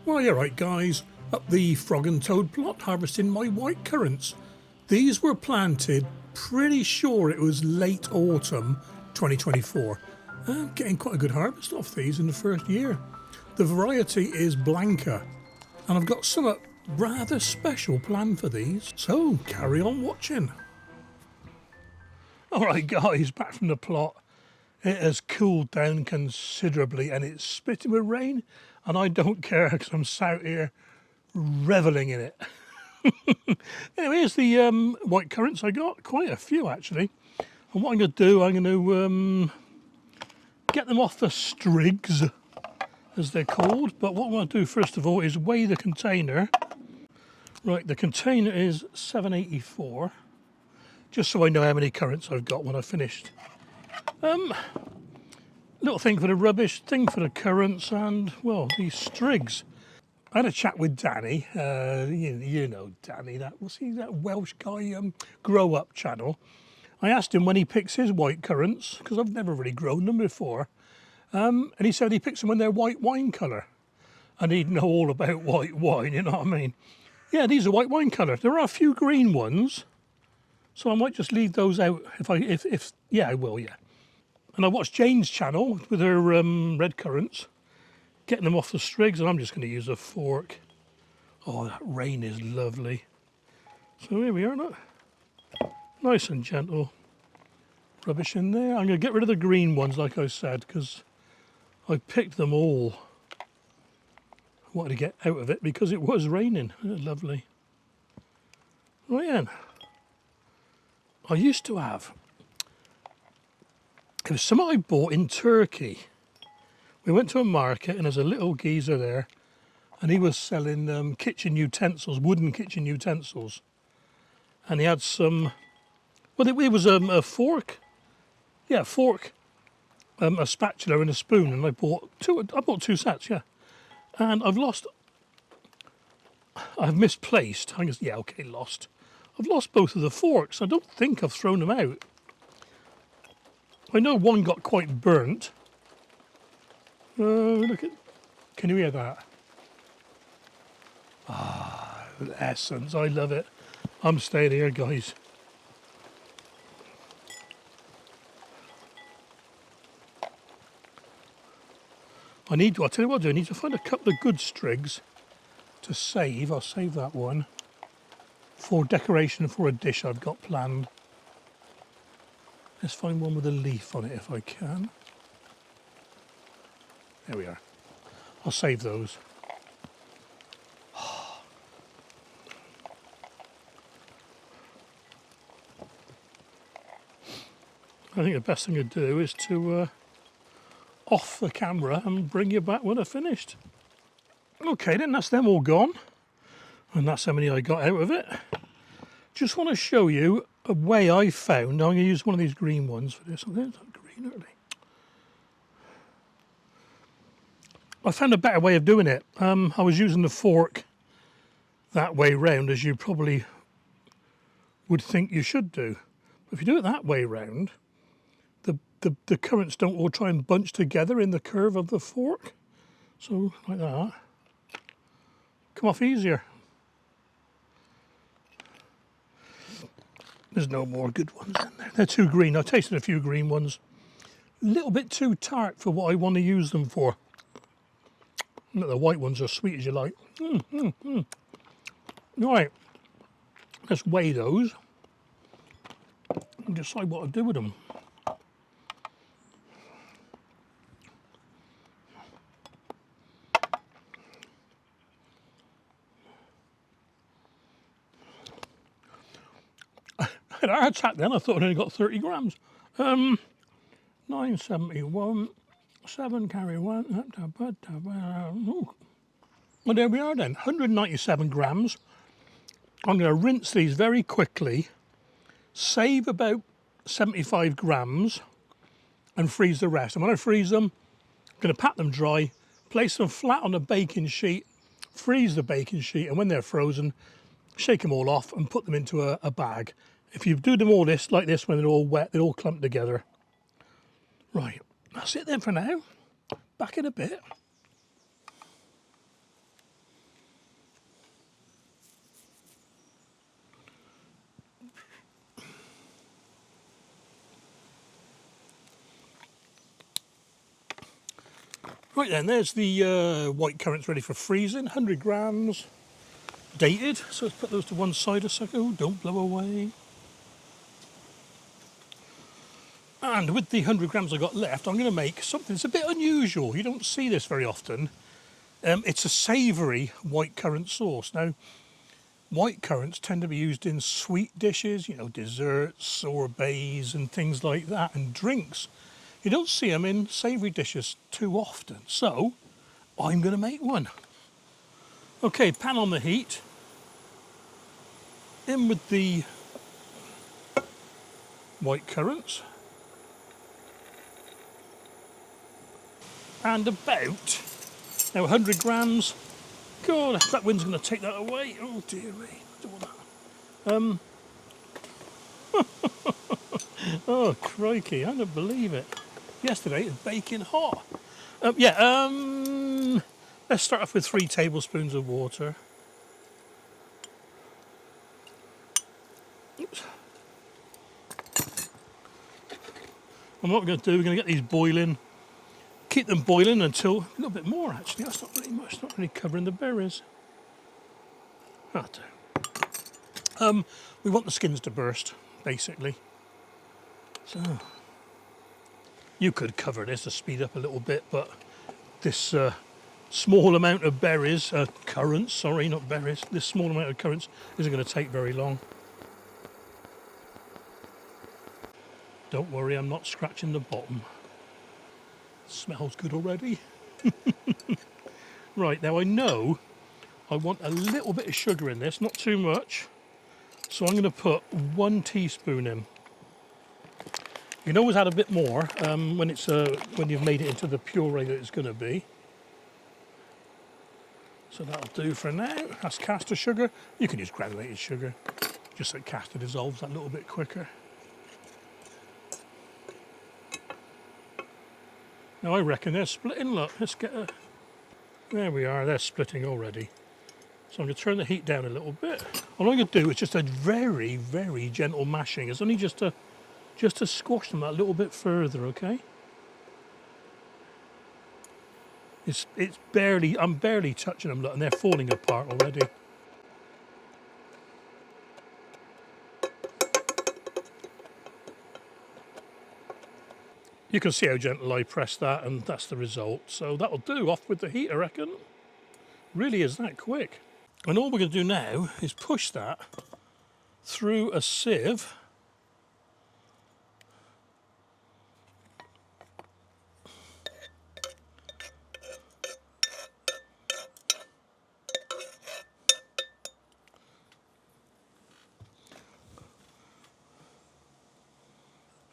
Well, you're right, guys. Up the frog and toad plot, harvesting my white currants. These were planted, pretty sure it was late autumn 2024. I'm getting quite a good harvest off these in the first year. The variety is Blanca, and I've got something rather special planned for these, so carry on watching. Alright guys, back from the plot. It has cooled down considerably and it's spitting with rain, and I don't care because I'm sat here revelling in it. Anyway, here's the white currants I got, quite a few actually. And what I'm going to do, I'm going to get them off the strigs, as they're called. But what I'm going to do first of all is weigh the container. Right, the container is 784, just so I know how many currants I've got when I've finished. Little thing for the rubbish, thing for the currants, and, well, these strigs. I had a chat with Danny, you know Danny, that Welsh guy, Grow Up channel. I asked him when he picks his white currants, because I've never really grown them before, and he said he picks them when they're white wine colour. And he'd know all about white wine, you know what I mean? Yeah, these are white wine colour. There are a few green ones, so I might just leave those out if yeah, I will, yeah. And I watched Jane's channel with her red currants, getting them off the strigs, and I'm just going to use a fork. Oh, that rain is lovely. So here we are, look. Nice and gentle. Rubbish in there. I'm going to get rid of the green ones, like I said, because I picked them all. I wanted to get out of it because it was raining. Lovely. Right then. I used to have, it was something I bought in Turkey. We went to a market and there's a little geezer there and he was selling kitchen utensils, wooden kitchen utensils. And he had some, well, it was a fork. Yeah, a fork, a spatula and a spoon, and I bought two sets, yeah. And I've misplaced, I guess, yeah, okay, lost. I've lost both of the forks. I don't think I've thrown them out. I know one got quite burnt. Look at, can you hear that? Ah, the essence, I love it. I'm staying here, guys. I'll tell you what I'll do, I need to find a couple of good strigs to save. I'll save that one for decoration for a dish I've got planned. Let's find one with a leaf on it if I can. There we are. I'll save those. I think the best thing to do is to off the camera and bring you back when I've finished. Okay then, that's them all gone. And that's how many I got out of it. Just want to show you a way I found. I'm going to use one of these green ones for this. There's that green early. I found a better way of doing it. I was using the fork that way round, as you probably would think you should do. But if you do it that way round, the currants don't all try and bunch together in the curve of the fork. So, like that. Come off easier. There's no more good ones in there. They're too green. I've tasted a few green ones. A little bit too tart for what I want to use them for. The white ones are sweet as you like. Right, let's weigh those and decide what to do with them. I had a heart attack then, I thought I only got 30 grams. 971, 7 carry 1. Well, there we are then, 197 grams. I'm going to rinse these very quickly, save about 75 grams, and freeze the rest. And when I freeze them, I'm going to pat them dry, place them flat on a baking sheet, freeze the baking sheet, and when they're frozen, shake them all off and put them into a bag. If you do them all like this, when they're all wet, they all clump together. Right, that's it then for now. Back in a bit. Right then, there's the white currants ready for freezing, 100 grams, dated. So let's put those to one side a second. Oh, don't blow away. And with the 100 grams I've got left, I'm going to make something that's a bit unusual. You don't see this very often. It's a savoury white currant sauce. Now, white currants tend to be used in sweet dishes, you know, desserts, sorbets and things like that, and drinks. You don't see them in savoury dishes too often. So, I'm going to make one. Okay, pan on the heat. In with the white currants. And about, now 100 grams. God, that wind's going to take that away. Oh dear me, I don't want that. Oh crikey, I don't believe it. Yesterday it was baking hot. Let's start off with 3 tablespoons of water. Oops. And what we're going to do, we're going to get these boiling. Keep them boiling until, a little bit more actually, that's not really much, not really covering the berries. We want the skins to burst, basically. So, you could cover this to speed up a little bit, but this small amount of berries, currants, sorry, not berries, this small amount of currants isn't going to take very long. Don't worry, I'm not scratching the bottom. Smells good already. Right, now I know I want a little bit of sugar in this, not too much. So I'm going to put 1 teaspoon in. You can always add a bit more when you've made it into the puree that it's going to be. So that'll do for now. That's caster sugar. You can use granulated sugar, just so caster dissolves that a little bit quicker. Now I reckon they're splitting. Look, let's get a... There we are, they're splitting already. So I'm going to turn the heat down a little bit. All I'm going to do is just a very, very gentle mashing. It's only just to squash them a little bit further, okay? It's barely, I'm barely touching them, look, and they're falling apart already. You can see how gentle I press that, and that's the result. So that'll do. Off with the heat, I reckon. Really is that quick. And all we're going to do now is push that through a sieve.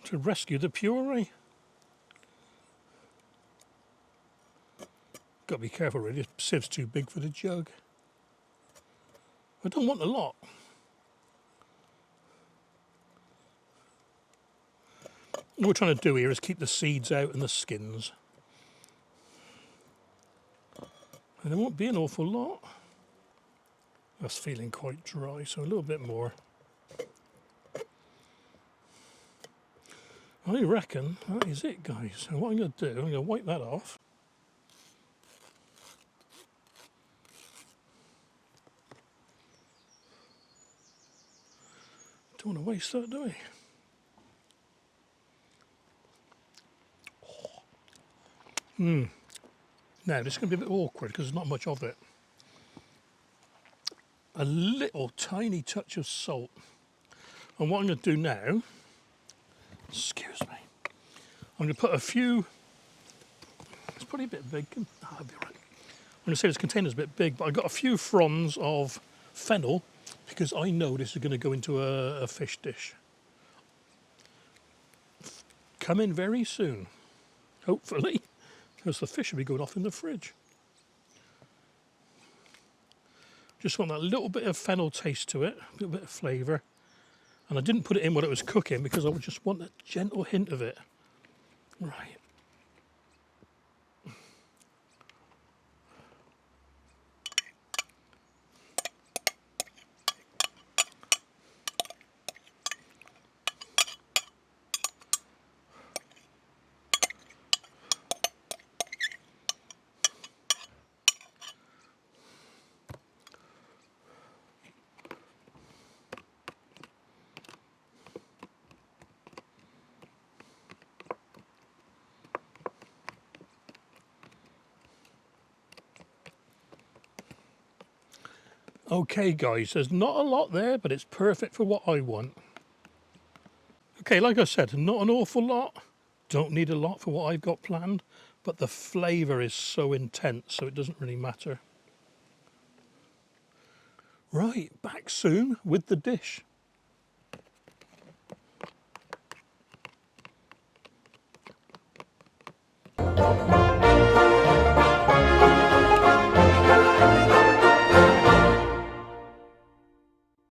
To rescue the puree. Got to be careful really, the sieve's too big for the jug. I don't want a lot. What we're trying to do here is keep the seeds out and the skins. And there won't be an awful lot. That's feeling quite dry, so a little bit more. I reckon that is it, guys. And what I'm going to do, I'm going to wipe that off. Don't want to waste that, do we? Now, this is going to be a bit awkward because there's not much of it. A little tiny touch of salt. And what I'm going to do now, excuse me, I'm going to put a few, it's probably a bit big, that'll be right. I'm going to say this container's a bit big, but I've got a few fronds of fennel because I know this is going to go into a fish dish. Come in very soon, hopefully, because the fish will be going off in the fridge. Just want that little bit of fennel taste to it, a little bit of flavour. And I didn't put it in when it was cooking because I would just want a gentle hint of it. Right. Okay guys, there's not a lot there, but it's perfect for what I want. Okay, like I said, not an awful lot. Don't need a lot for what I've got planned, but the flavour is so intense, so it doesn't really matter. Right, back soon with the dish.